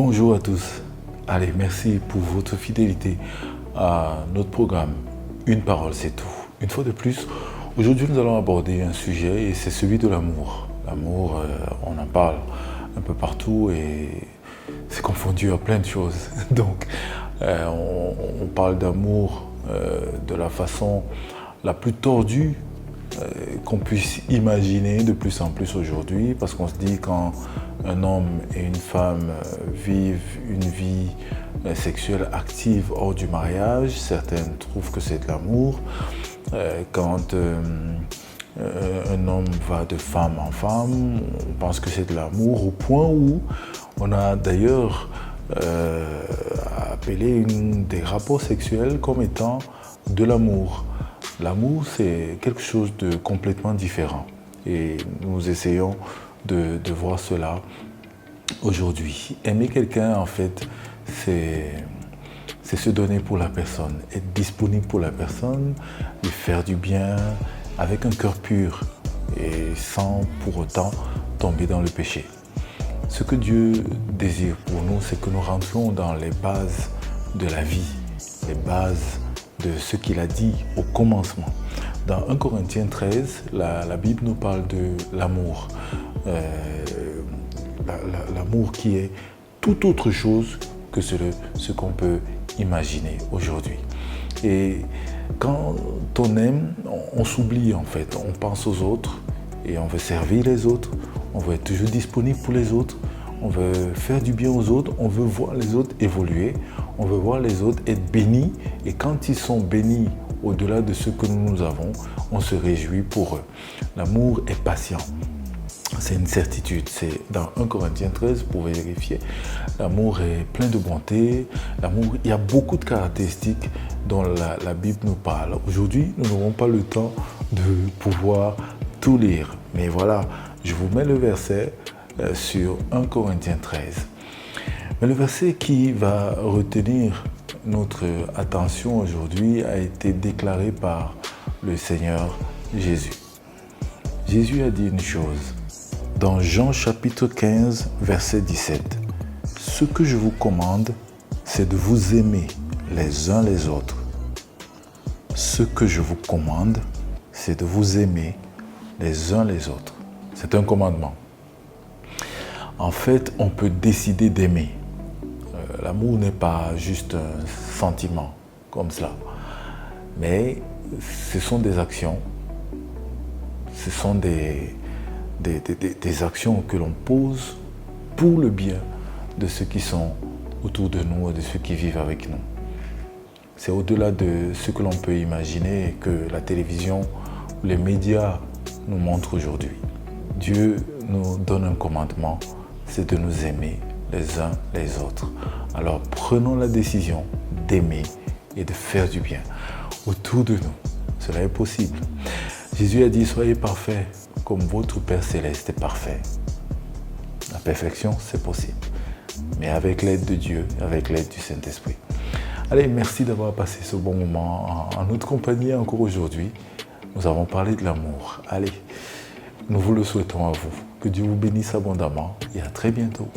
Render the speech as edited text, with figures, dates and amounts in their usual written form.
Bonjour à tous. Allez, merci pour votre fidélité à notre programme. Une parole, c'est tout. Une fois de plus, aujourd'hui nous allons aborder un sujet et c'est celui de l'amour. L'amour, on en parle un peu partout et c'est confondu à plein de choses. Donc, on parle d'amour de la façon la plus tordue qu'on puisse imaginer de plus en plus aujourd'hui, parce qu'on se dit quand un homme et une femme vivent une vie sexuelle active hors du mariage, certaines trouvent que c'est de l'amour. Quand un homme va de femme en femme, on pense que c'est de l'amour, au point où on a d'ailleurs appelé des rapports sexuels comme étant de l'amour. L'amour, c'est quelque chose de complètement différent et nous essayons de voir cela aujourd'hui. Aimer quelqu'un, en fait, c'est se donner pour la personne, être disponible pour la personne, lui faire du bien avec un cœur pur et sans pour autant tomber dans le péché. Ce que Dieu désire pour nous, c'est que nous rentrions dans les bases de la vie, les bases de ce qu'il a dit au commencement. Dans 1 Corinthiens 13, la Bible nous parle de l'amour. L'amour qui est tout autre chose que ce qu'on peut imaginer aujourd'hui. Et quand on aime, on s'oublie en fait. On pense aux autres et on veut servir les autres. On veut être toujours disponible pour les autres. On veut faire du bien aux autres, on veut voir les autres évoluer, on veut voir les autres être bénis. Et quand ils sont bénis au-delà de ce que nous avons, on se réjouit pour eux. L'amour est patient. C'est une certitude. C'est dans 1 Corinthiens 13, vous pouvez vérifier. L'amour est plein de bonté. L'amour, il y a beaucoup de caractéristiques dont la Bible nous parle. Aujourd'hui, nous n'aurons pas le temps de pouvoir tout lire. Mais voilà, je vous mets le verset sur 1 Corinthiens 13. Mais le verset qui va retenir notre attention aujourd'hui a été déclaré par le Seigneur Jésus. Jésus a dit une chose dans Jean chapitre 15, verset 17. « Ce que je vous commande, c'est de vous aimer les uns les autres. Ce que je vous commande, c'est de vous aimer les uns les autres. » C'est un commandement. En fait, on peut décider d'aimer. L'amour n'est pas juste un sentiment comme cela. Mais ce sont des actions. Ce sont des actions que l'on pose pour le bien de ceux qui sont autour de nous et de ceux qui vivent avec nous. C'est au-delà de ce que l'on peut imaginer et que la télévision ou les médias nous montrent aujourd'hui. Dieu nous donne un commandement, c'est de nous aimer les uns les autres. Alors prenons la décision d'aimer et de faire du bien autour de nous. Cela est possible. Jésus a dit, soyez parfaits comme votre Père Céleste est parfait. La perfection, c'est possible. Mais avec l'aide de Dieu, avec l'aide du Saint-Esprit. Allez, merci d'avoir passé ce bon moment en notre compagnie encore aujourd'hui. Nous avons parlé de l'amour. Allez, nous vous le souhaitons à vous. Que Dieu vous bénisse abondamment et à très bientôt.